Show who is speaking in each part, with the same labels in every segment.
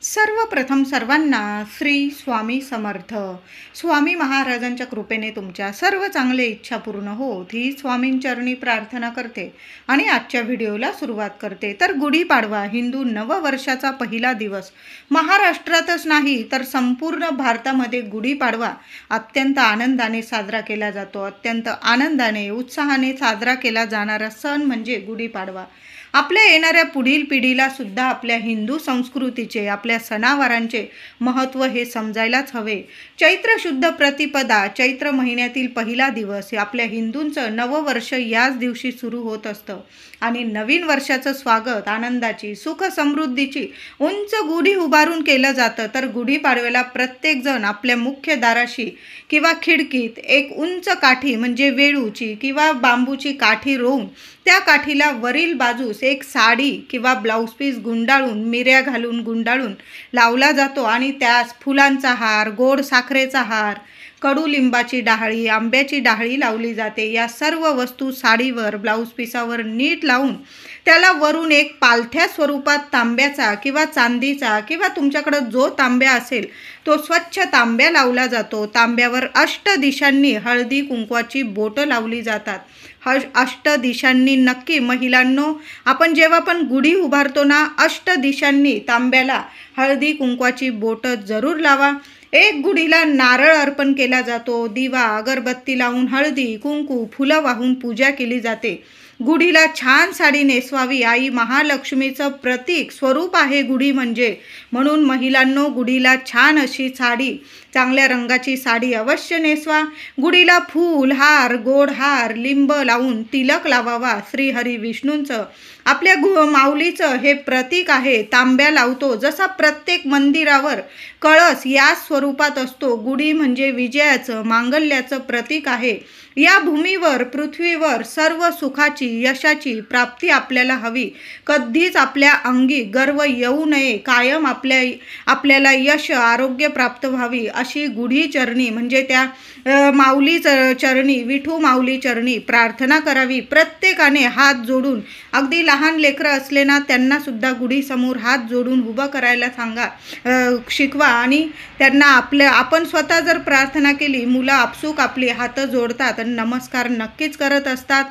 Speaker 1: सर्वप्रथम सर्वांना श्री स्वामी समर्थ. स्वामी महाराजांच्या कृपेने तुमच्या सर्व चांगले इच्छा पूर्ण होत ही स्वामींचरणी प्रार्थना करते आणि आजच्या व्हिडिओला सुरुवात करते. तर गुढीपाडवा हिंदू नववर्षाचा पहिला दिवस. महाराष्ट्रातच नाही तर संपूर्ण भारतामध्ये गुढीपाडवा अत्यंत आनंदाने साजरा केला जातो. अत्यंत आनंदाने उत्साहाने साजरा केला जाणारा सण म्हणजे गुढीपाडवा. आपल्या येणाऱ्या पुढील पिढीला सुद्धा आपल्या हिंदू संस्कृतीचे, आपल्या सणावारांचे महत्त्व हे समजायलाच हवे. चैत्र शुद्ध प्रतिपदा, चैत्र महिन्यातील पहिला दिवस हे आपल्या हिंदूंचं नववर्ष याच दिवशी सुरू होत असतं आणि नवीन वर्षाचं स्वागत आनंदाची, सुख समृद्धीची उंच गुढी उभारून केलं जातं. तर गुढीपाडव्याला प्रत्येकजण आपल्या मुख्य दाराशी किंवा खिडकीत एक उंच काठी म्हणजे वेळूची किंवा बांबूची काठी रोवून त्या काठीला वरील बाजूस एक साडी किंवा ब्लाऊज पीस गुंडाळून, मिऱ्या घालून गुंडाळून लावला जातो आणि त्यास फुलांचा हार, गोड साखरेचा हार, कडुलिंबाची डाहळी, आंब्याची डाहळी लावली जाते. या सर्व वस्तू साडीवर, ब्लाऊज पिसावर नीट लावून त्याला वरून एक पालथ्या स्वरूपात तांब्याचा किंवा चांदीचा किंवा तुमच्याकडं जो तांब्या असेल तो स्वच्छ तांब्या लावला जातो. तांब्यावर अष्टदिशांनी हळदी कुंकवाची बोटं लावली जातात. अष्टदिशांनी नक्की महिलांनो, आपण जेव्हा पण गुढी उभारतो ना, अष्टदिशांनी तांब्याला हळदी कुंकवाची बोटं जरूर लावा. एक गुढीला नारळ अर्पण केला जातो. दिवा, अगरबत्ती लावून हळदी कुंकू, फुलं वाहून पूजा केली जाते. गुढीला छान साडी नेसवावी. आई महालक्ष्मीचं प्रतीक स्वरूप आहे गुढी म्हणजे. म्हणून महिलांनो, गुढीला छान अशी साडी, चांगल्या रंगाची साडी अवश्य नेसवा. गुढीला फूल, हार, गोड हार, लिंब लावून तिलक लावावा. श्रीहरी विष्णूंचं, आपल्या माऊलीचं हे प्रतीक आहे. तांब्या लावतो. जसा प्रत्येक मंदिरावर कळस या स्वरूपात असतो, गुढी म्हणजे विजयाचं, मांगल्याचं प्रतीक आहे. या भूमीवर, पृथ्वीवर सर्व सुखाची, यशाची प्राप्ती आपल्याला हवी. कधीच आपल्या अंगी गर्व येऊ नये. कायम आपल्याला यश, आरोग्य प्राप्त व्हावी अशी गुढी चरणी म्हणजे त्या माऊली चरणी, विठू माऊली चरणी प्रार्थना करावी. प्रत्येकाने हात जोडून, अगदी लहान लेकरं असले ना त्यांना सुद्धा गुढी समोर हात जोडून उभं करायला सांगा, शिकवा आणि त्यांना आपण स्वतः जर प्रार्थना केली, मुलं आपसूक आपली हातं जोडतात आणि नमस्कार नक्कीच करत असतात.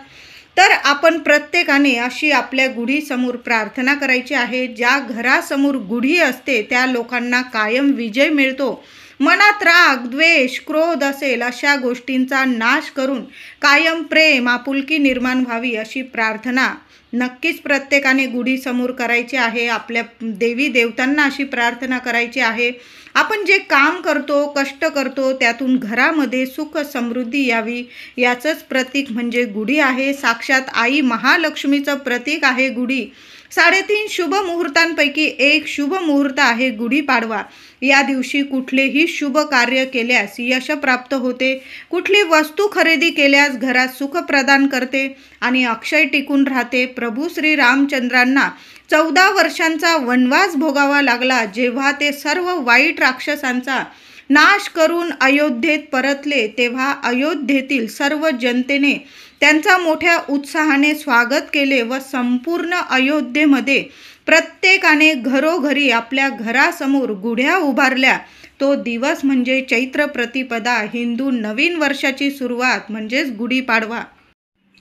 Speaker 1: तर आपण प्रत्येकाने अशी आपल्या गुढीसमोर प्रार्थना करायची आहे. ज्या घरासमोर गुढी असते त्या लोकांना कायम विजय मिळतो. मनात राग, द्वेष, क्रोध असेल अशा गोष्टींचा नाश करून कायम प्रेम, आपुलकी निर्माण व्हावी अशी प्रार्थना नक्कीच प्रत्येकाने गुढीसमोर करायची आहे. आपल्या देवी देवतांना अशी प्रार्थना करायची आहे. आपण जे काम करतो, कष्ट करतो त्यातून घरामध्ये सुख समृद्धी यावी याचंच प्रतीक म्हणजे गुढी आहे. साक्षात आई महालक्ष्मीचं प्रतीक आहे गुढी. 3.5 शुभ मुहूर्तांपैकी एक शुभ मुहूर्त आहे गुढीपाडवा. या दिवशी कुठलेही शुभ कार्य केल्यास यश प्राप्त होते. कुठली वस्तू खरेदी केल्यास घरात सुख प्रदान करते आणि अक्षय टिकून राहते. प्रभू श्री रामचंद्रांना 14 वर्षांचा वनवास भोगावा लागला. जेव्हा ते सर्व वाईट राक्षसांचा नाश करून अयोध्येत परतले, तेव्हा अयोध्येतील सर्व जनतेने त्यांचा मोठ्या उत्साहाने स्वागत केले व संपूर्ण अयोध्येमध्ये प्रत्येकाने घरोघरी आपल्या घरासमोर गुढ्या उभारल्या. तो दिवस म्हणजे चैत्र प्रतिपदा, हिंदू नवीन वर्षाची सुरुवात म्हणजेच गुढीपाडवा.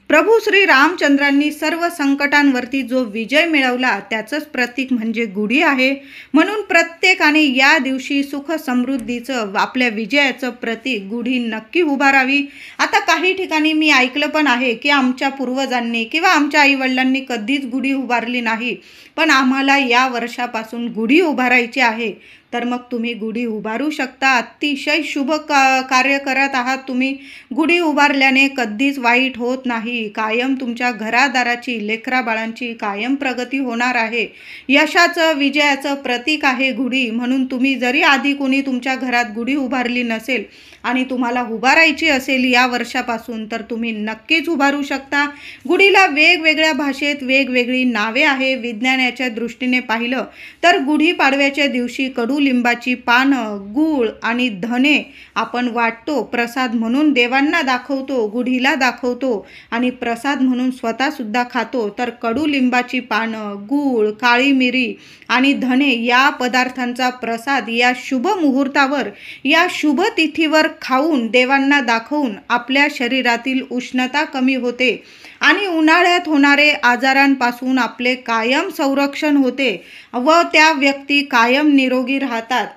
Speaker 1: प्रभू श्री रामचंद्रांनी सर्व संकटांवरती जो विजय मिळवला त्याचंच प्रतीक म्हणजे गुढी आहे. म्हणून प्रत्येकाने या दिवशी सुख समृद्धीचं, आपल्या विजयाचं प्रतीक गुढी नक्की उभारावी. आता काही ठिकाणी मी ऐकलं पण आहे की आमच्या पूर्वजांनी किंवा आमच्या आईवडिलांनी कधीच गुढी उभारली नाही, पण आम्हाला या वर्षापासून गुढी उभारायची आहे. तर मग तुम्ही गुढी उभारू शकता. अतिशय शुभ कार्य करत आहात तुम्ही. गुढी उभारल्याने कधीच वाईट होत नाही. कायम तुमच्या घरादाराची, लेकराबाळांची कायम प्रगती होणार आहे. यशाचं, विजयाचं प्रतीक आहे गुढी. म्हणून तुम्ही जरी आधी कोणी तुमच्या घरात गुढी उभारली नसेल, आणि तुम्हाला उभारायची असेल या वर्षापासून तर तुम्ही नक्कीच उभारू शकता। गुढीला वेगवेगळ्या भाषेत वेगवेगळी नावे आहे। विज्ञानाच्या दृष्टीने पाहिलं तर गुढीपाडव्याच्या दिवशी कडुलिंबाची पानं, गूळ आणि धने आपण वाटतो, प्रसाद म्हणून देवांना दाखवतो, गुढीला दाखवतो आणि प्रसाद म्हणून स्वतःसुद्धा खातो। तर कडुलिंबाची पानं, गूळ, काळी मिरी आणि धने या पदार्थांचा प्रसाद या शुभ मुहूर्तावर, या शुभ तिथीवर खाऊन देवांना दाखवून आपल्या शरीरातील उष्णता कमी होते आणि उन्हाळ्यात होणारे आजारांपासून आपले कायम संरक्षण होते व त्या व्यक्ती कायम निरोगी राहतात।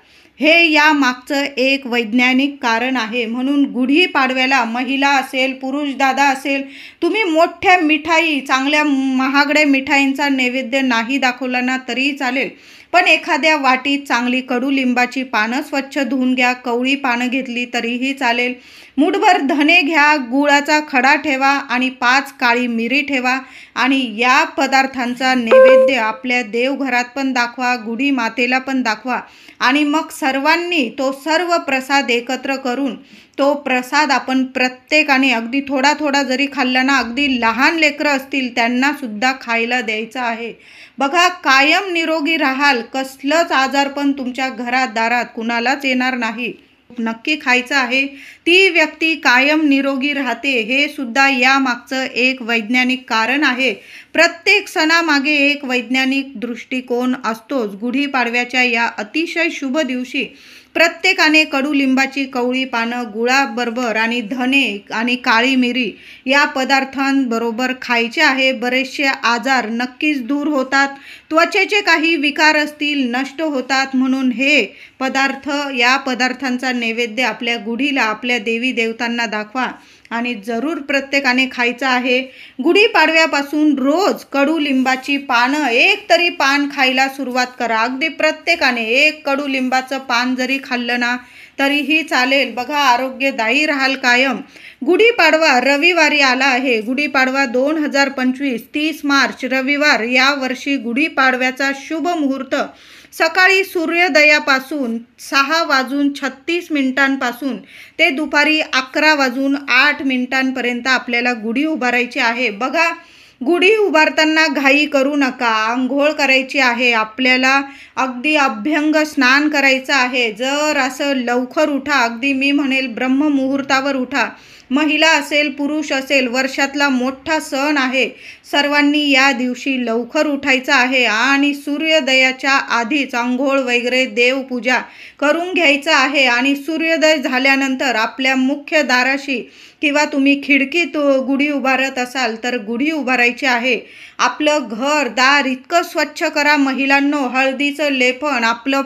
Speaker 1: हे या मागचं एक वैज्ञानिक कारण आहे। म्हणून गुढीपाडव्याला महिला असेल, पुरुष दादा असेल, तुम्ही मोठ्या मिठाई, चांगल्या महागड्या मिठाईंचा नैवेद्य नाही दाखवला ना तरीही चालेल, पण एखाद्या वाटीत चांगली कडुलिंबाची पानं स्वच्छ धुवून घ्या, कवळी पानं घेतली तरीही चालेल, मुठभर धने घ्या, गुळाचा खडा ठेवा आणि 5 काळी मिरी ठेवा आणि या पदार्थांचा नैवेद्य आपल्या देवघरात पण दाखवा, गुढी मातेला पण दाखवा आणि मग सर्वांनी तो सर्व प्रसाद एकत्र करून तो प्रसाद आपण प्रत्येकाने अगदी थोडा थोडा जरी खाल्ला ना, अगदी लहान लेकरं असतील त्यांना सुद्धा खायला द्यायचं आहे। बघा, कायम निरोगी राहाल, कसलंच आजार पण तुमच्या घरात दारात कुणालाच येणार नाही। नक्की खायचं आहे, ती व्यक्ती कायम निरोगी राहते। हे सुद्धा या मागचं एक वैज्ञानिक कारण आहे। प्रत्येक सणामागे एक वैज्ञानिक दृष्टिकोन असतोच। गुढीपाडव्याच्या या अतिशय शुभ दिवशी प्रत्येकाने कडुलिंबाची कवळी पानं गुळाबरोबर आणि धने आणि काळी मिरी या पदार्थांबरोबर खायचे आहे। बरेचसे आजार नक्कीच दूर होतात, त्वचेचे काही विकार असतील नष्ट होतात। म्हणून हे पदार्थ, या पदार्थांचा नैवेद्य आपल्या गुढीला, आपल्या देवी देवतांना दाखवा आणि जरूर प्रत्येकाने खायचं आहे। गुढीपाडव्यापासून रोज कडुलिंबाची पानं, एक तरी पान खायला सुरुवात करा। अगदी प्रत्येकाने एक कडुलिंबाचं पान जरी खाल्लं ना तरीही चालेल। बघा, आरोग्यदायी राहाल कायम। गुढीपाडवा रविवारी आला आहे। गुढीपाडवा 2025 30 मार्च रविवार, या वर्षी गुढीपाडव्याचा शुभ मुहूर्त सकाळी सूर्योदयापासून 6:36 ते दुपारी 11:08 आपल्याला गुढी उभारायची आहे। बघा, गुढी उभारताना घाई करू नका, आंघोळ करायची आहे आपल्याला, अगदी अभ्यंग स्नान करायचं आहे। जर असं लवकर उठा, अगदी मी म्हणेल ब्रह्ममुहूर्तावर उठा। महिला असेल, पुरुष असेल, वर्षातला मोठा सण आहे, सर्वांनी या दिवशी लवकर उठायचं आहे आणि सूर्योदयाच्या आधीच आंघोळ वगैरे देवपूजा करून घ्यायचं आहे आणि सूर्योदय झाल्यानंतर आपल्या मुख्य दाराशी किंवा तुम्ही खिडकीत गुढी उभारत असाल तर गुढी उभारायची आहे। आपलं घर दार इतकं स्वच्छ करा महिलांनो, हळदीचं लेपन आपलं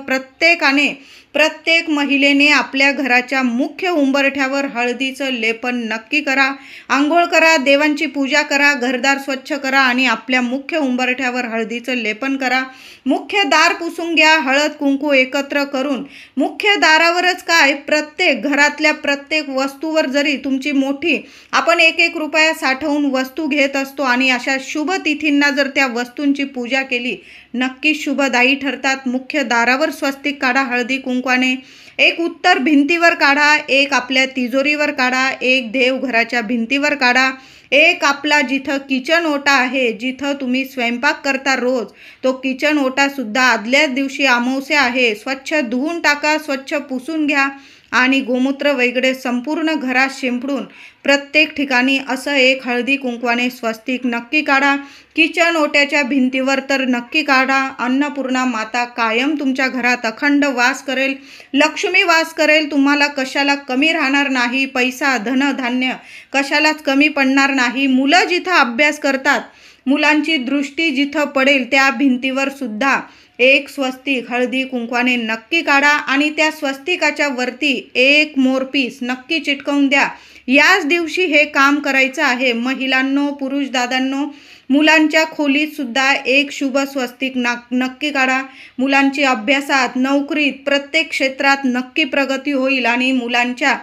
Speaker 1: प्रत्येक महिलेने आपल्या घराच्या मुख्य उंबरठ्यावर हळदीचं लेपन नक्की करा। आंघोळ करा, देवांची पूजा करा, घरदार स्वच्छ करा आणि आपल्या मुख्य उंबरठ्यावर हळदीचं लेपन करा। मुख्य दार पुसून घ्या, हळद कुंकू एकत्र करून। मुख्य दारावरच काय, प्रत्येक घरातल्या प्रत्येक वस्तूवर जरी तुमची मोठी, आपण 1-1 रुपया साठवून वस्तू घेत असतो आणि अशा शुभ तिथींना जर त्या वस्तूंची पूजा केली नक्कीच शुभदायी ठरतात। मुख्य दारावर स्वस्तिक काढा हळदी कुंकवाने, एक उत्तर भिंतीवर काढा, एक आपल्या तिजोरीवर काढा, एक देवघराच्या भिंतीवर काढा, एक आपला जिथं किचन ओटा आहे, जिथं तुम्ही स्वयंपाक करता रोज, तो किचन ओटा सुद्धा आदल्या दिवशी अमावस्या आहे, स्वच्छ धुवून टाका, स्वच्छ पुसून घ्या आणि गोमूत्र वगैरे संपूर्ण घरात शिंपडून प्रत्येक ठिकाणी असं एक हळदी कुंकवाने स्वस्तिक नक्की काढा। किचन ओट्याच्या भिंतीवर तर नक्की काढा। अन्नपूर्णा माता कायम तुमच्या घरात अखंड वास करेल, लक्ष्मी वास करेल, तुम्हाला कशाला कमी राहणार नाही, पैसा धन धान्य कशालाच कमी पडणार नाही। मुलं जिथं अभ्यास करतात, मुलांची दृष्टी जिथं पडेल त्या भिंतीवर सुद्धा एक स्वस्तिक हळदी कुंकवाने नक्की काढा आणि त्या स्वस्तिकाच्या वरती एक मोरपीस नक्की चिटकवून द्या। याच दिवशी हे काम करायचं आहे। महिलांनो, पुरुष दादांनो, मुलांच्या खोलीत सुद्धा एक शुभ स्वस्तिक नक्की काढा। मुलांची अभ्यासात, नोकरीत, प्रत्येक क्षेत्रात नक्की प्रगती होईल आणि मुलांच्या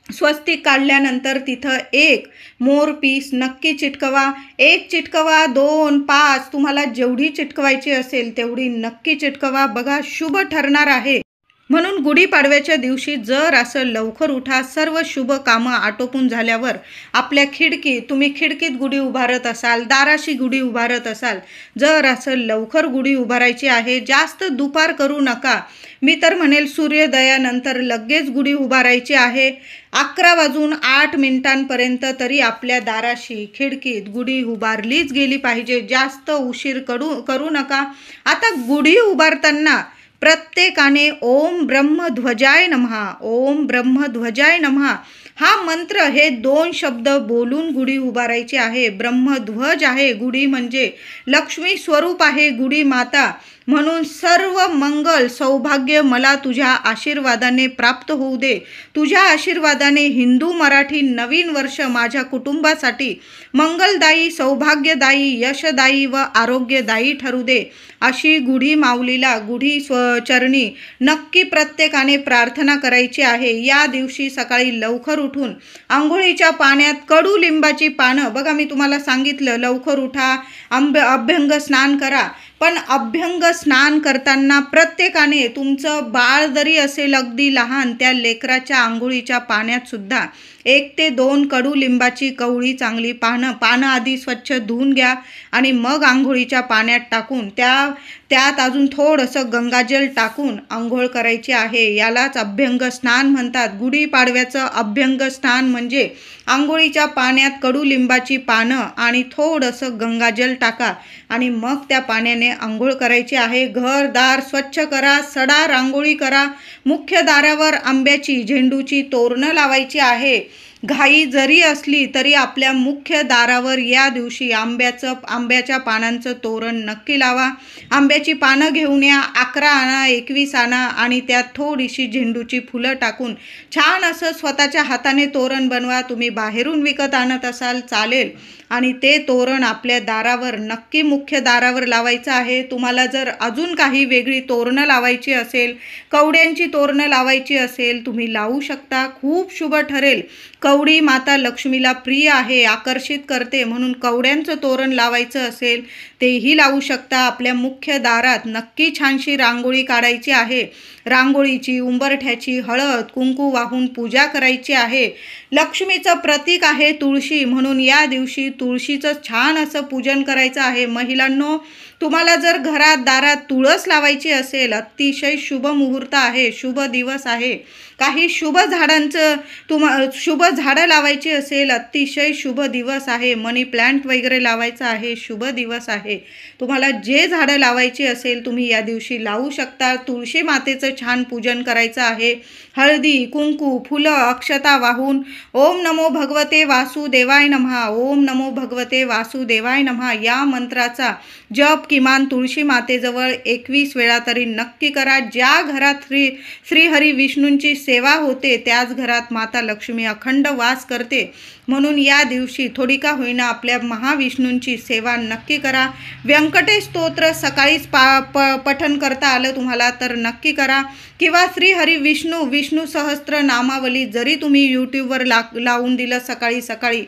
Speaker 1: स्वस्तिक काढल्यानंतर तिथं एक मोर पीस नक्की चिटकवा। 1 चिटकवा, 2, 5, तुम्हाला जेवढी चिटकवायची असेल तेवढी नक्की चिटकवा। बघा, शुभ ठरणार आहे। म्हणून गुढीपाडव्याच्या दिवशी जर असं लवकर उठा, सर्व शुभ कामं आटोपून झाल्यावर आपल्या तुम्ही खिडकीत गुढी उभारत असाल, दाराशी गुढी उभारत असाल, जर असं लवकर गुढी उभारायची आहे, जास्त दुपार करू नका. मी तर म्हणेल सूर्योदयानंतर लगेच गुढी उभारायची आहे. 11:08 तरी आपल्या दाराशी खिडकीत गुढी उभारलीच गेली पाहिजे. जास्त उशीर करू नका. आता गुढी उभारताना प्रत्येकाने ओम ब्रह्मध्वजाय नमः, ओम ब्रह्मध्वजाय नमः हा मंत्र, हे 2 शब्द बोलून गुढी उभारायची आहे. ब्रह्मध्वज आहे, गुढी म्हणजे लक्ष्मी स्वरूप आहे गुढी माता. म्हणून सर्व मंगल सौभाग्य मला तुझ्या आशीर्वादाने प्राप्त होऊ दे. तुझ्या आशीर्वादाने हिंदू मराठी नवीन वर्ष माझ्या कुटुंबासाठी मंगलदायी, सौभाग्यदायी, यशदायी व आरोग्यदायी ठरू दे. अशी गुढी माऊलीला, गुढी चरणी नक्की प्रत्येकाने प्रार्थना करायची आहे. या दिवशी सकाळी लवकर उठून आंघोळीच्या पाण्यात कडुलिंबाची पानं, बघा मी तुम्हाला सांगितलं लवकर उठा, अभ्यंग स्नान करा. पण अभ्यंग स्नान करताना प्रत्येकाने तुमचं बाळ जरी असेल अगदी लहान, त्या लेकराच्या आंघोळीच्या पाण्यात सुद्धा 1 ते 2 कडुलिंबाची कवळी चांगली पानं आधी स्वच्छ धुवून घ्या आणि मग आंघोळीच्या पाण्यात टाकून त्यात अजून थोडंसं गंगाजल टाकून आंघोळ करायची आहे. यालाच अभ्यंग स्नान म्हणतात. गुढीपाडव्याचं अभ्यंग स्नान म्हणजे आंघोळीच्या पाण्यात कडुलिंबाची पानं आणि थोडंसं गंगाजल टाका आणि मग त्या पाण्याने आंघोळ करायची आहे. घरदार स्वच्छ करा, सडा रांगोळी करा. मुख्य दारावर आंब्याची, झेंडूची तोरणं लावायची आहे. घाई जरी असली तरी आपल्या मुख्य दारावर या दिवशी आंब्याच्या पानांचं तोरण नक्की लावा. आंब्याची पानं घेऊन या, 11 आणा, 21 आणा आणि त्यात थोडीशी झेंडूची फुलं टाकून छान असं स्वतःच्या हाताने तोरण बनवा. तुम्ही बाहेरून विकत आणत असाल चालेल. आणि ते तोरण आपल्या दारावर नक्की मुख्य दारावर लावायचं आहे. तुम्हाला जर अजून काही वेगळी तोरणं लावायची असेल, कवड्यांची तोरणं लावायची असेल, तुम्ही लावू शकता. खूप शुभ ठरेल. कवडी माता लक्ष्मीला प्रिय आहे, आकर्षित करते. म्हणून कवड्यांचं तोरण लावायचं असेल तेही लावू शकता. आपल्या मुख्य दारात नक्की छानशी रांगोळी काढायची आहे. रांगोळीची, उंबरठ्याची हळद कुंकू वाहून पूजा करायची आहे. लक्ष्मीचं प्रतीक आहे तुळशी, म्हणून या दिवशी तुळशीचं छान असं पूजन करायचं आहे. महिलांनो, तुम्हाला जर घरात दारात तुळस लावायची असेल, अतिशय शुभ मुहूर्त आहे, शुभ दिवस आहे. काही शुभ झाडं लावायची असेल, अतिशय शुभ दिवस आहे. मनी प्लांट वगैरे लावायचं आहे, शुभ दिवस आहे. तुम्हाला जे झाडं लावायची असेल तुम्ही या दिवशी लावू शकता. तुळशी मातेचं छान पूजन करायचं आहे. हळदी कुंकू फुलं अक्षता वाहून ओम नमो भगवते वासुदेवाय नमः, ओम नमो भगवते वासुदेवाय नमः या मंत्राचा जप किमान तुळशी मातेजवळ 21 वेळा तरी नक्की करा. ज्या घरात श्रीहरी विष्णूंची सेवा होते त्याच घरात माता लक्ष्मी अखंड वास करते. म्हणून या दिवशी थोडी का होईना आपल्या महाविष्णूंची सेवा नक्की करा. व्यंकटेश स्तोत्र सकाळीच पठण करता आलं तुम्हाला तर नक्की करा. किंवा श्रीहरी विष्णू सहस्त्र नामावली जरी तुम्ही यूट्यूबवर लावून दिलं सकाळी सकाळी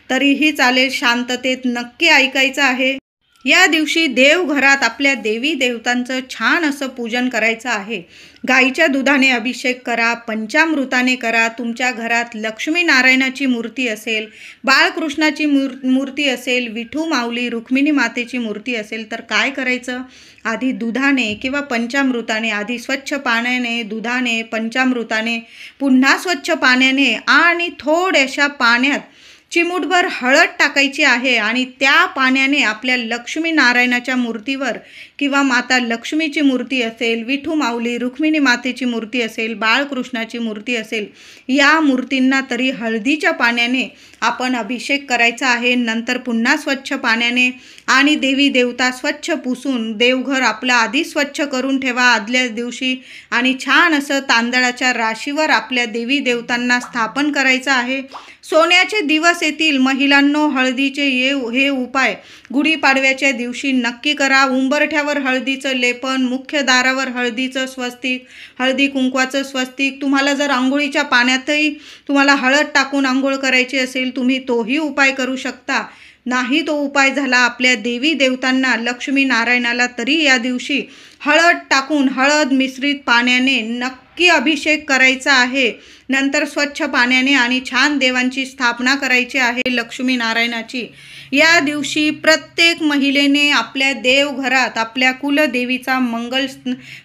Speaker 1: तरीही चालेल. शांततेत नक्की ऐकायचं आहे. या दिवशी देवघरात आपल्या देवी देवतांचं छान असं पूजन करायचं आहे. गाईच्या दुधाने अभिषेक करा, पंचामृताने करा. तुमच्या घरात लक्ष्मी नारायणाची मूर्ती असेल, बाळकृष्णाची मूर्ती असेल, विठू माऊली रुक्मिणी मातेची मूर्ती असेल तर काय करायचं, आधी दुधाने किंवा पंचामृताने, आधी स्वच्छ पाण्याने, दुधाने, पंचामृताने, पुन्हा स्वच्छ पाण्याने आणि थोड्याशा पाण्यात चिमूटभर हळद टाकायची आहे आणि त्या पाण्याने आपल्या लक्ष्मी नारायणाच्या मूर्तीवर किंवा माता लक्ष्मीची मूर्ती असेल, विठू माऊली रुक्मिणी मातेची मूर्ती असेल, बाळकृष्णाची मूर्ती असेल, या मूर्तींना तरी हळदीच्या पाण्याने आपण अभिषेक करायचा आहे. नंतर पुन्हा स्वच्छ पाण्याने आणि देवी देवता स्वच्छ पुसून देवघर आपलं आधी स्वच्छ करून ठेवा आदल्या दिवशी आणि छान असं तांदळाच्या राशीवर आपल्या देवी देवतांना स्थापन करायचं आहे. सोन्याचे दिवस येतील महिलांनो. हळदीचे हे उपाय गुढीपाडव्याच्या दिवशी नक्की करा. उंबरठ्यावर हळदीचं लेपन, मुख्य दारावर हळदीचं स्वस्तिक, हळदी कुंकवाचं स्वस्तिक. तुम्हाला जर आंघोळीच्या पाण्यातही तुम्हाला हळद टाकून आंघोळ करायची असेल तुम्ही तोही उपाय करू शकता. नाही तो उपाय झाला आपल्या देवी देवतांना लक्ष्मी नारायणाला तरी या दिवशी हळद टाकून हळद मिश्रित पाण्याने नक्की अभिषेक करायचा आहे। नंतर स्वच्छ पाण्याने आणि छान देवांची स्थापना करायची आहे, लक्ष्मीनारायणाची। या दिवशी प्रत्येक महिलेने आपल्या देवघरात आपल्या कुलदेवीचा मंगल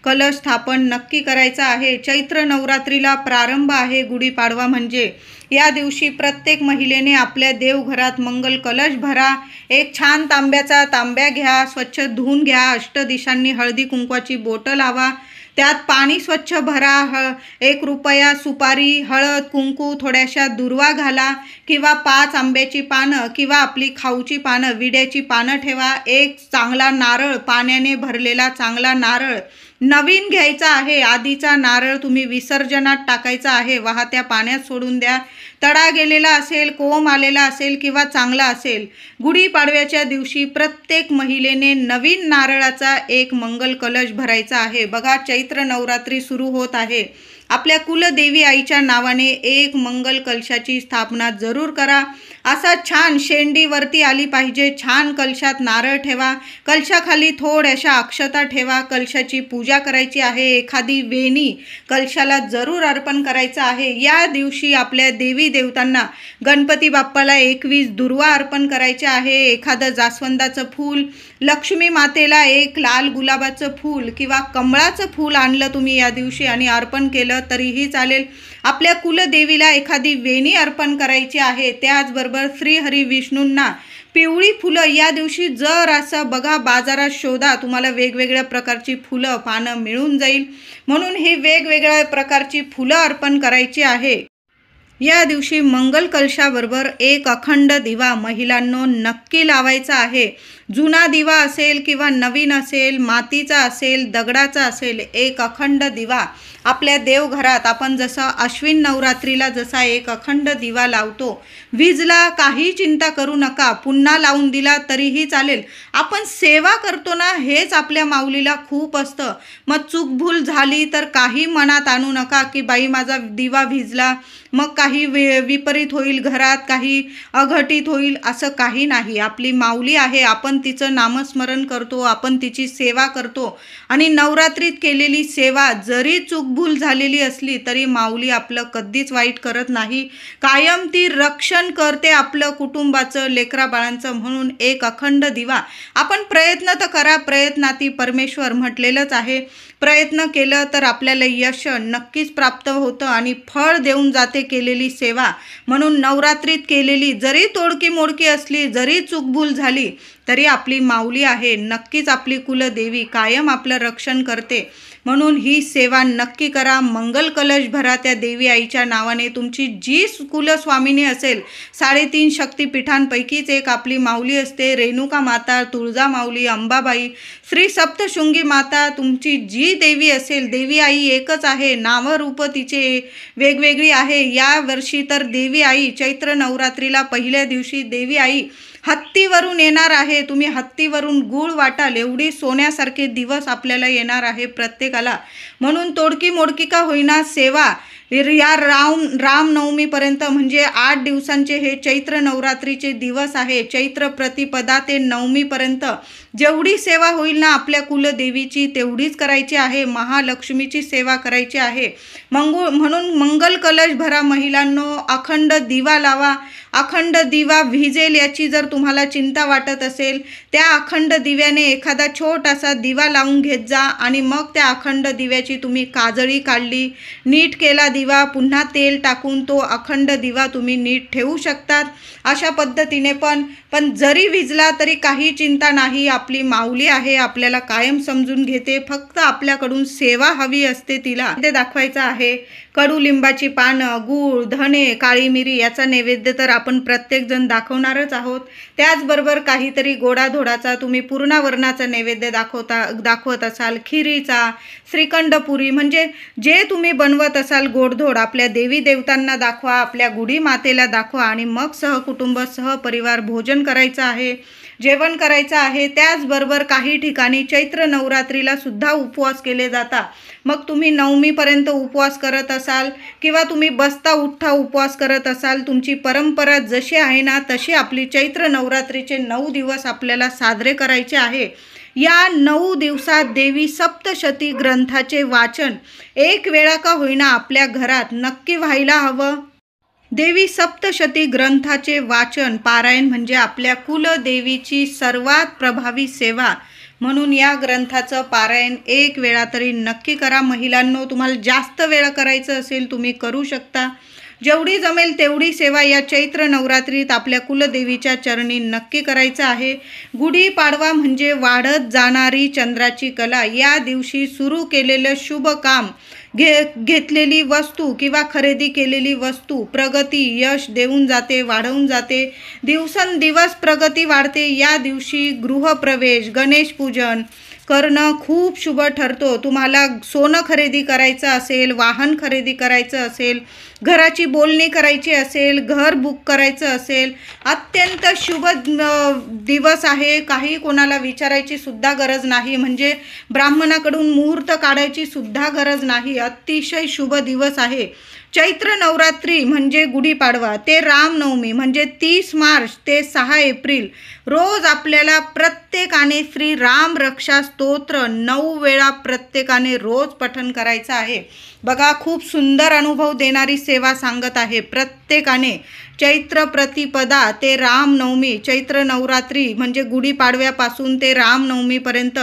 Speaker 1: कलश स्थापन नक्की करायचा आहे। चैत्र नवरात्रीला प्रारंभ आहे, गुढीपाडवा म्हणजे। या दिवशी प्रत्येक महिलेने आपल्या देवघरात मंगल कलश भरा। एक छान तांब्या घ्या, स्वच्छ धुवून घ्या, अष्टदिशांनी हळदी कुंकवाची बोटं लावा, त्यात पाणी स्वच्छ भरा, 1 रुपया सुपारी, हळद, कुंकू, थोड्याशा दुर्वा घाला किंवा 5 आंब्याची पानं किंवा आपली खाऊची पानं, विड्याची पानं ठेवा। एक चांगला नारळ, पाण्याने भरलेला चांगला नारळ नवीन घ्यायचा आहे। आधीचा नारळ तुम्ही विसर्जनात टाकायचा आहे, वाहत्या पाण्यात सोडून द्या। तडा गेलेला असेल, कोंब आलेला असेल किंवा चांगला असेल, गुढीपाडव्याच्या दिवशी प्रत्येक महिलेने नवीन नारळाचा एक मंगल कलश भरायचा आहे। बघा, चैत्र नवरात्री सुरू होत आहे। आपल्या कुलदेवी आईच्या नावाने एक मंगल कलशाची स्थापना जरूर करा। असा छान शेंडीवरती आली पाहिजे, छान कलशात नारळ ठेवा, कलशाखाली थोड्याशा अक्षता ठेवा, कलशाची पूजा करायची आहे। एखादी वेणी कलशाला जरूर अर्पण करायचा आहे। या दिवशी आपल्या देवी देवतांना, गणपती बाप्पाला 21 दुर्वा अर्पण करायचे आहे। एखादं जास्वंदाचं फूल, लक्ष्मी मातेला एक लाल गुलाबाचं फूल किंवा कमळाचं फूल आणलं तुम्ही या दिवशी आणि अर्पण केलं तरीही चालेल। आपल्या कुलदेवीला एखादी वेणी अर्पण करायची आहे। त्याचबरोबर श्रीहरी विष्णूंना पिवळी फुलं या दिवशी जर असं बघा, बाजारात शोधा, तुम्हाला वेगवेगळ्या प्रकारची फुलं पानं मिळून जाईल, म्हणून ही वेगवेगळ्या प्रकारची फुलं अर्पण करायची आहे। या दिवशी मंगल कलशाबरोबर एक अखंड दिवा महिलांनो नक्की लावायचा आहे। जुना दिवा असेल किंवा नवीन असेल, मातीचा असेल, दगडाचा असेल, एक अखंड दिवा आपल्या देवघरात आपण जसं अश्विन नवरात्रीला जसा एक अखंड दिवा लावतो, विजला काही चिंता करू नका, पुन्हा लावून दिला तरीही चालेल। आपण सेवा करतो ना, हेच आपल्या माऊलीला खूप असतं। मग चूकभूल झाली तर काही मनात आणू नका की बाई माझा दिवा विजला, मग काही विपरीत होईल, घरात काही अघटित होईल, असं काही नाही। आपली माऊली आहे, आपण तिचं नामस्मरण करतो, आपण तिची सेवा करतो आणि नवरात्रीत केलेली सेवा जरी चूकभूल झालेली असली तरी माऊली आपलं कधीच वाईट करत नाही। कायम ती रक्षण करते आपलं कुटुंबाचं, लेकरा बाळांचं। म्हणून एक अखंड दिवा आपण प्रयत्न तर करा, प्रयत्नाती परमेश्वर म्हटलेलंच आहे। प्रयत्न केलं तर आपल्याला यश नक्कीच प्राप्त होतं आणि फळ देऊन जाते केलेली सेवा। म्हणून नवरात्रीत केलेली जरी तोडकी मोडकी असली, जरी चूकभूल झाली तरी आपली माऊली आहे, नक्कीच आपली कुलदेवी कायम आपलं रक्षण करते। म्हणून ही सेवा नक्की करा, मंगल कलश भरा त्या देवी आईच्या नावाने। तुमची जी कुलस्वामिनी असेल, 3.5 शक्तिपीठांपैकीच एक आपली माऊली असते, रेणुका माता, तुळजा माऊली, अंबाबाई, श्री सप्तशृंगी माता, तुमची जी देवी असेल, देवी आई एकच आहे, नाव रूप तिचे वेगवेगळी आहे। या वर्षी तर देवी आई चैत्र नवरात्रीला पहिल्या दिवशी देवी आई हत्तीवरून येणार आहे। तुम्ही हत्तीवरून गूळ वाटाल एवढी सोन्यासारखे दिवस आपल्याला येणार आहे प्रत्येकाला। म्हणून तोडकी मोडकी का होईना सेवा या रामनवमीपर्यंत म्हणजे 8 दिवसांचे हे चैत्र नवरात्रीचे दिवस आहे। चैत्र प्रतिपदा ते नवमीपर्यंत जेवढी सेवा होईल ना आपल्या कुलदेवीची तेवढीच करायची आहे, महालक्ष्मीची सेवा करायची आहे। म्हणून मंगल कलश भरा महिलांनो, अखंड दिवा लावा। अखंड दिवा विझेल याची जर तुम्हाला चिंता वाटत असेल, त्या अखंड दिव्याने एखादा छोटासा दिवा लावून घेत जा आणि मग त्या अखंड दिव्याची तुम्ही काजळी काढली, नीट केला दिवा, पुन्हा तेल टाकून तो अखंड दिवा तुम्ही नीट ठेवू शकतात। अशा पद्धतीने पण जरी विजला तरी काही चिंता नाही, आपली माऊली आहे, आपल्याला कायम समजून घेते। फक्त आपल्याकडून सेवा हवी असते तिला। ते दाखवायचं आहे कडुलिंबाची पानं, गूळ, धणे, काळी मिरी याचा नैवेद्य तर आपण प्रत्येकजण दाखवणारच आहोत। त्याचबरोबर काहीतरी गोडाधोडाचा तुम्ही पूर्णावरणाचा नैवेद्य दाखवत असाल, खिरीचा, श्रीखंडपुरी, म्हणजे जे तुम्ही बनवत असाल गोडधोड आपल्या देवी देवतांना दाखवा, आपल्या गुढी मातेला दाखवा आणि मग सहकुटुंब सहपरिवार भोजन करायचं आहे, जेवण करायचं आहे। त्याचबरोबर काही ठिकाणी चैत्र नवरात्रीला सुद्धा उपवास केले जातात। मग तुम्ही नवमीपर्यंत उपवास करत असाल किंवा तुम्ही बसता उठता उपवास करत असाल, तुमची परंपरा जशी आहे ना तशी आपली चैत्र नवरात्रीचे 9 दिवस आपल्याला साजरे करायचे आहे। या 9 दिवसात देवी सप्तशती ग्रंथाचे वाचन एक वेळा का होईना आपल्या घरात नक्की व्हायला हवं. देवी सप्तशती ग्रंथाचे वाचन पारायण म्हणजे आपल्या कुलदेवीची सर्वात प्रभावी सेवा. म्हणून या ग्रंथाचं पारायण एक वेळा तरी नक्की करा. महिलांनो, तुम्हाला जास्त वेळ करायचं असेल तुम्ही करू शकता. जेवढी जमेल तेवढी सेवा या चैत्र नवरात्रीत आपल्या कुलदेवीच्या चरणी नक्की करायचं आहे. गुढीपाडवा म्हणजे वाढत जाणारी चंद्राची कला. या दिवशी सुरू केलेलं शुभ काम, घेतलेली वस्तू किंवा खरेदी केलेली वस्तू प्रगती यश देऊन जाते, वाढवून जाते. दिवसेंदिवस प्रगती वाढते. या दिवशी गृहप्रवेश, गणेश पूजन करणं खूप शुभ ठरतो. तुम्हाला सोनं खरेदी करायचं असेल, वाहन खरेदी करायचं असेल, घराची बोलणी करायची असेल, घर बुक करायचं असेल, अत्यंत शुभ दिवस आहे. काही कोणाला विचारायची सुद्धा गरज नाही, म्हणजे ब्राह्मणाकडून मुहूर्त काढायची सुद्धा गरज नाही. अतिशय शुभ दिवस आहे. चैत्र नवरात्री म्हणजे गुढीपाडवा ते रामनवमी म्हणजे 30 मार्च ते 6 एप्रिल रोज आपल्याला प्रत्येकाने श्री राम रक्षा स्तोत्र 9 वेळा प्रत्येकाने रोज पठण करायचं आहे. बघा, खूप सुंदर अनुभव देणारी सेवा सांगत आहे. प्रत्येकाने चैत्र प्रतिपदा ते रामनवमी, चैत्र नवरात्री म्हणजे गुढीपाडव्यापासून ते रामनवमीपर्यंत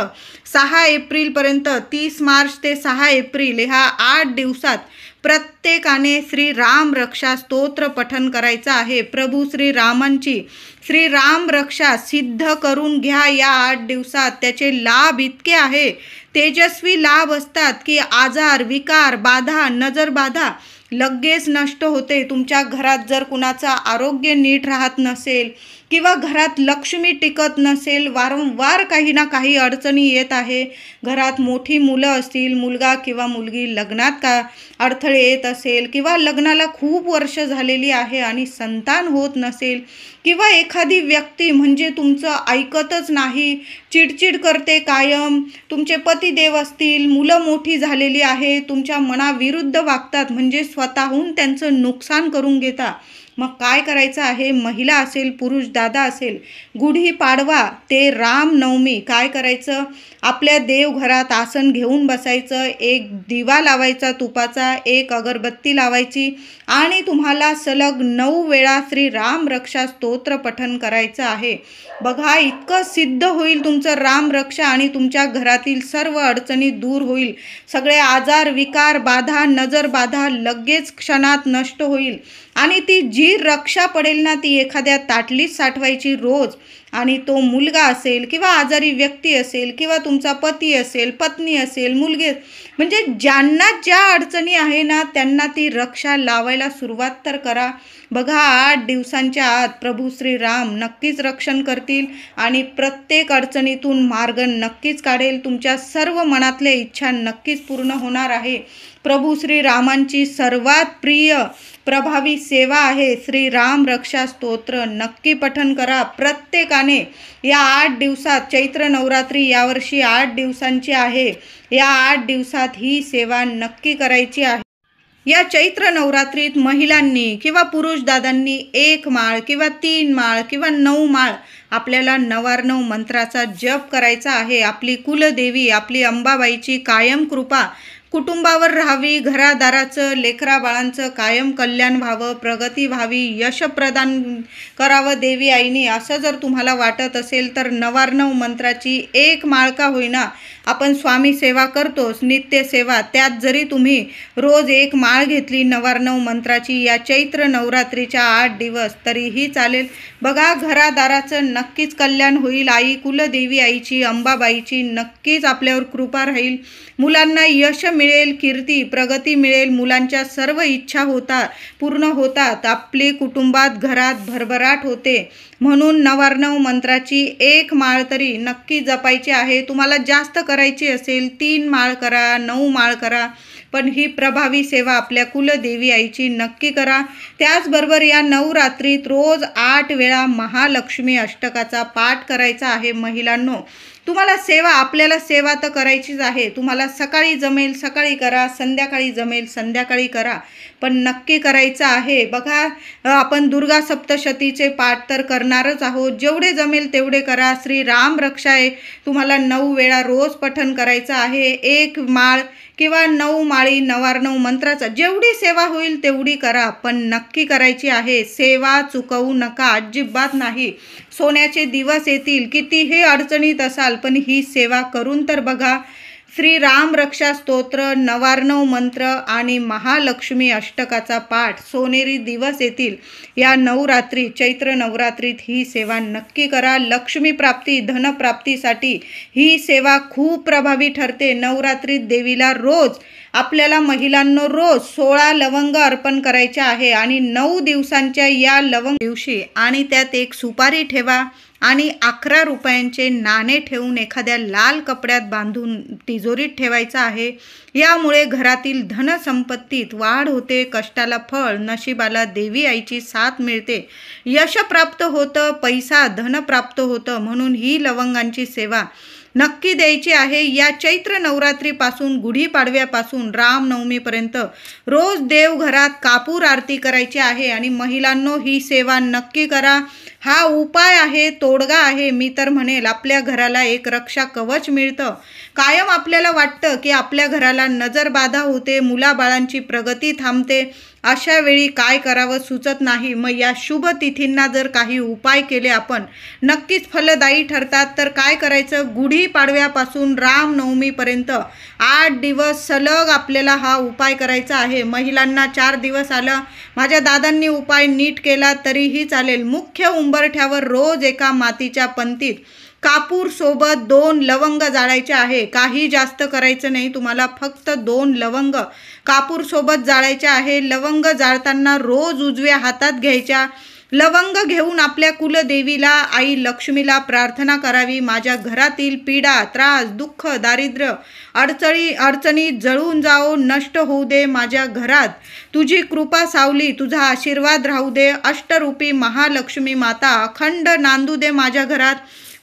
Speaker 1: 6 एप्रिलपर्यंत, 30 मार्च ते 6 एप्रिल ह्या 8 दिवसात प्रत्येकाने श्री राम रक्षा स्तोत्र पठण करायचं आहे. प्रभू श्री रामांची श्री राम रक्षा सिद्ध करून घ्या या 8 दिवसात. त्याचे लाभ इतके आहे, तेजस्वी लाभ असतात की आजार, विकार, बाधा, नजरबाधा लगेच नष्ट होते. तुमच्या घरात जर कुणाचं आरोग्य नीट राहत नसेल किंवा घरात लक्ष्मी टिकत नसेल, वारंवार काही ना काही अडचणी येत आहे, घरात मोठी मुलं असतील, मुलगा किंवा मुलगी लग्नात का अडथळे येत असेल किंवा लग्नाला खूप वर्ष झालेली आहे आणि संतान होत नसेल किंवा एखादी व्यक्ती म्हणजे तुमचं ऐकतच नाही, चिडचिड करते कायम, तुमचे पतिदेव असतील, मुलं मोठी झालेली आहे, तुमच्या मनाविरुद्ध वागतात म्हणजे स्वतःहून त्यांचं नुकसान करून घेता, मग काय करायचं आहे? महिला असेल, पुरुष दादा असेल, गुढीपाडवा ते रामनवमी काय करायचं? आपल्या देवघरात आसन घेऊन बसायचं, एक दिवा लावायचा तुपाचा, एक अगरबत्ती लावायची आणि तुम्हाला सलग 9 वेळा श्री राम रक्षा स्तोत्र पठण करायचं आहे. बघा, इतकं सिद्ध होईल तुमचं राम रक्षा आणि तुमच्या घरातील सर्व अडचणी दूर होईल. सगळे आजार, विकार, बाधा, नजर बाधा लगेच क्षणात नष्ट होईल आणि ती जी रक्षा पडेल ना ती एखाद्या ताटलीत साठवायची रोज. आणि तो मुलगा असेल किंवा आजारी व्यक्ती असेल किंवा तुमचा पती असेल, पत्नी असेल, मुलगी, म्हणजे ज्यांना ज्या अडचणी आहे ना त्यांना ती रक्षा लावायला सुरुवात तर करा. बघा, 8 दिवसांच्या आत प्रभू श्रीराम नक्कीच रक्षण करतील आणि प्रत्येक अडचणीतून मार्ग नक्कीच काढेल. तुमच्या सर्व मनातल्या इच्छा नक्कीच पूर्ण होणार आहे. प्रभू श्रीरामांची सर्वात प्रिय प्रभावी सेवा आहे श्री राम रक्षा स्तोत्र. नक्की पठण करा प्रत्येकाने या 8 दिवसात. चैत्र नवरात्री यावर्षी 8 दिवसांची आहे. या 8 दिवसात ही सेवा नक्की करायची आहे. या चैत्र नवरात्रीत महिलांनी किंवा पुरुष दादांनी 1 माळ किंवा 3 माळ किंवा 9 माळ आपल्याला नवार्णव मंत्राचा जप करायचा आहे. आपली कुलदेवी, आपली अंबाबाईची कायम कृपा कुटुंबावर राहावी, घरादाराचं, लेकरा बाळांचं कायम कल्याण व्हावं, प्रगती व्हावी, यश प्रदान करावं देवी आईने, असं जर तुम्हाला वाटत असेल तर नवार्णव मंत्राची 1 माळ का होईना, आपण स्वामी सेवा करतोच, नित्य सेवा, त्यात जरी तुम्ही रोज 1 माळ घेतली नवार्णव मंत्राची या चैत्र नवरात्रीच्या 8 दिवस तरीही चालेल. बघा, घरादाराचं नक्कीच कल्याण होईल. आई कुलदेवी आईची, अंबाबाईची नक्कीच आपल्यावर कृपा राहील. मुलांना यश मिळेल, कीर्ती, प्रगती मिळेल, मुलांच्या सर्व इच्छा पूर्ण होतात, आपली कुटुंबात घरात भरभराट होते. म्हणून नवार्णव मंत्राची 1 माळ तरी नक्की जपायची आहे. तुम्हाला जास्त करायची असेल 3 माळ करा, 9 माळ करा, पण ही प्रभावी सेवा आपल्या कुलदेवी आईची नक्की करा. त्याचबरोबर या नवरात्रीत रोज 8 वेळा महालक्ष्मी अष्टकाचा पाठ करायचा आहे. महिलांनो, तुम्हाला सेवा, आपल्याला सेवा तर करायचीच आहे. तुम्हाला सकाळी जमेल सकाळी करा, संध्याकाळी जमेल संध्याकाळी करा, पण नक्की करायचं आहे. बघा, आपण दुर्गा सप्तशतीचे पाठ तर करणारच आहोत. जेवढे जमेल तेवढे करा. श्री राम रक्षाय तुम्हाला 9 वेळा रोज पठण करायचं आहे. 1 माळ किंवा 9 माळी 9 मंत्राचा जेवढी सेवा होईल तेवढी करा, पण नक्की करायची आहे. सेवा चुकवू नका, अजिबात नाही. सोन्याचे दिवस येतील, कितीही अडचणीत असाल, पण ही सेवा करून तर बघा. श्री राम रक्षा स्तोत्र, 9 मंत्र आणि महालक्ष्मी अष्टकाचा पाठ, सोनेरी दिवस येतील. या नवरात्री, चैत्र नवरात्रीत ही सेवा नक्की करा. लक्ष्मी प्राप्ती, धनप्राप्तीसाठी ही सेवा खूप प्रभावी ठरते. नवरात्रीत देवीला रोज, आपल्याला महिलांनो रोज 16 लवंग अर्पण करायचे आहे आणि 9 दिवसांच्या या लवंग दिवशी आणि त्यात एक सुपारी ठेवा आणि 11 रुपयांचे नाणे ठेवून एखाद्या लाल कपड्यात बांधून तिजोरीत ठेवायचं आहे. यामुळे घरातील धनसंपत्तीत वाढ होते, कष्टाला फळ, नशिबाला देवी आईची साथ मिळते, यश प्राप्त होतं, पैसा धन प्राप्त होतं. म्हणून ही लवंगांची सेवा नक्की द्यायची आहे. या चैत्र नवरात्रीपासून, गुढीपाडव्यापासून रामनवमीपर्यंत रोज देवघरात कापूर आरती करायची आहे. आणि महिलांनो, ही सेवा नक्की करा. हा उपाय आहे, तोडगा आहे. मी तर म्हणेल आपल्या घराला एक रक्षा कवच मिळतं. कायम आपल्याला वाटतं की आपल्या घराला नजरबाधा होते, मुलाबाळांची प्रगती थांबते. अशा वेळी काय करावं सुचत नाही. मग या शुभ तिथींना जर काही उपाय केले आपण, नक्कीच फलदायी ठरतात. तर काय करायचं, गुढीपाडव्यापासून रामनवमीपर्यंत 8 दिवस सलग आपल्याला हा उपाय करायचा आहे. महिलांना 4 दिवस आलं, माझ्या दादांनी उपाय नीट केला तरीही चालेल. मुख्य उंबरठ्यावर रोज एका मातीच्या पंतीत कापूर सोबत 2 लवंग जाळायचे आहे. काही जास्त करायचं नाही तुम्हाला, फक्त 2 लवंग कापूर सोबत जाळायचे आहे. लवंग जाळताना रोज उजव्या हातात घ्यायच्या. लवंग घेऊन आपल्या कुलदेवीला, आई लक्ष्मीला प्रार्थना करावी. माझ्या घरातील पीडा, त्रास, दुःख, दारिद्र्य, अडचणी जळून जाओ, नष्ट होऊ दे. माझ्या घरात तुझी कृपा सावली, तुझा आशीर्वाद राहू दे. अष्टरूपी महालक्ष्मी माता अखंड नांदू दे माझ्या घरात.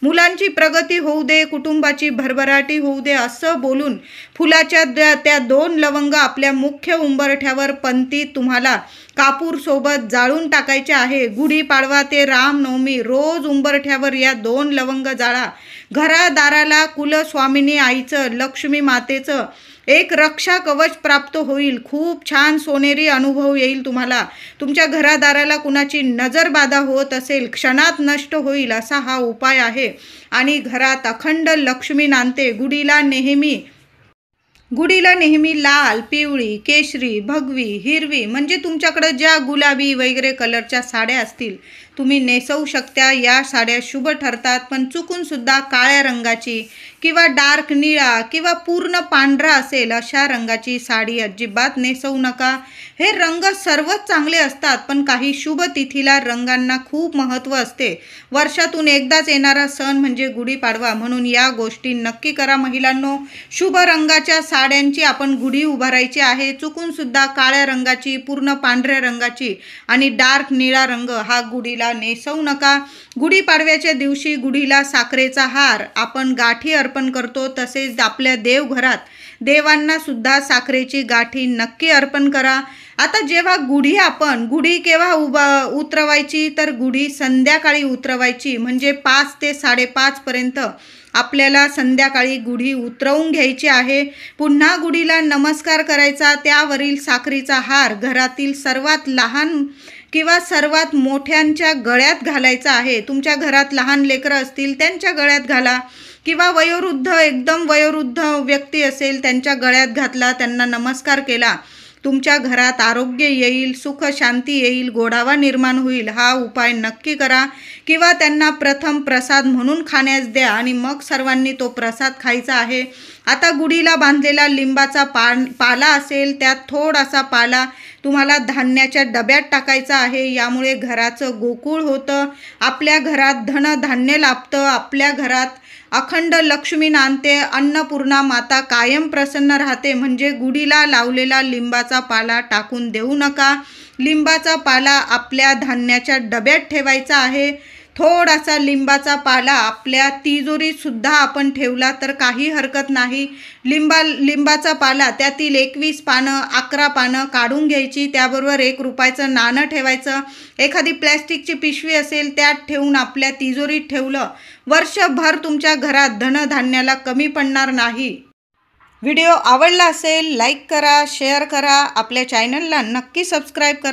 Speaker 1: मुलांची प्रगती होऊ दे, कुटुंबाची भरभराटी होऊ दे. असं बोलून फुलाच्या त्या 2 लवंग आपल्या मुख्य उंबरठ्यावर पंतीत तुम्हाला कापूर सोबत जाळून टाकायचे आहे. गुढीपाडवा ते रामनवमी रोज उंबरठ्यावर या 2 लवंग जाळा. घरादाराला कुलस्वामिनी आईचं, लक्ष्मी मातेचं एक रक्षा कवच प्राप्त होईल. खूप छान सोनेरी अनुभव येईल तुम्हाला. तुमच्या घरादाराला कुणाची नजरबाधा होत असेल, क्षणात नष्ट होईल असा हा उपाय आहे. आणि घरात अखंड लक्ष्मी नांदते. गुढीला नेहमी लाल, पिवळी, केशरी, भगवी, हिरवी, म्हणजे तुमच्याकडे ज्या गुलाबी वगैरे कलरच्या साड्या असतील तुम्ही नेसवू शकता. या साड्या शुभ ठरतात. पण चुकून सुद्धा काळ्या रंगाची किंवा डार्क निळा किंवा पूर्ण पांढरा असेल अशा रंगाची साडी अजिबात नेसवू नका. हे रंग सर्वच चांगले असतात, पण काही शुभ तिथीला रंगांना खूप महत्त्व असते. वर्षातून एकदाच येणारा सण म्हणजे गुढीपाडवा, म्हणून या गोष्टी नक्की करा महिलांनो. शुभ रंगाच्या साड्यांची आपण गुढी उभारायची आहे. चुकून सुद्धा काळ्या रंगाची, पूर्ण पांढऱ्या रंगाची आणि डार्क निळा रंग हा गुढीला नेसवू नका. गुढीपाडव्याच्या दिवशी गुढीला साखरेचा हार, आपण गाठी अर्पण करतो, तसेच आपल्या देवघरात देवांना सुद्धा साखरेची गाठी नक्की अर्पण करा. आता जेव्हा गुढी केव्हा उतरवायची, तर गुढी संध्याकाळी उतरवायची. म्हणजे 5 ते 5:30 पर्यंत आपल्याला संध्याकाळी गुढी उतरवून घ्यायची आहे. पुन्हा गुढीला नमस्कार करायचा. त्यावरील साखरेचा हार घरातील सर्वात लहान किंवा सर्वात मोठ्यांच्या गळ्यात घालायचा आहे. तुमच्या घरात लहान लेकरं असतील त्यांच्या गळ्यात घाला, किंवा एकदम वयोवृद्ध व्यक्ती असेल त्यांच्या गळ्यात घातला, त्यांना नमस्कार केला. तुमच्या घरात आरोग्य येईल, सुख शांती येईल, गोडावा निर्माण होईल. हा उपाय नक्की करा. किंवा त्यांना प्रथम प्रसाद म्हणून खाण्यास द्या आणि मग सर्वांनी तो प्रसाद खायचा आहे. आता गुढीला बांधलेला लिंबाचा पाला असेल, त्यात थोडासा पाला तुम्हाला धान्याच्या डब्यात टाकायचा आहे. यामुळे घराचं गोकुळ होतं, आपल्या घरात धनधान्य लाभतं, आपल्या घरात अखंड लक्ष्मी नांदते, अन्नपूर्णा माता कायम प्रसन्न राहते. म्हणजे गुढीला लावलेला लिंबाचा पाला टाकून देऊ नका. लिंबाचा पाला आपल्या धान्याच्या डब्यात ठेवायचा आहे. थोडासा लिंबाचा पाला आपल्या तिजोरीत सुद्धा आपण ठेवला तर काही हरकत नाही. लिंबाचा पाला, त्यातील 21 पानं, 11 पानं काढून घ्यायची. त्याबरोबर 1 रुपयाचं नाणं ठेवायचं. एखादी प्लॅस्टिकची पिशवी असेल त्यात ठेवून आपल्या तिजोरीत ठेवलं, वर्षभर तुमच्या घरात धनधान्याला कमी पडणार नाही. व्हिडिओ आवडला असेल लाईक करा, शेअर करा, आपल्या चॅनलला नक्की सबस्क्राईब करा.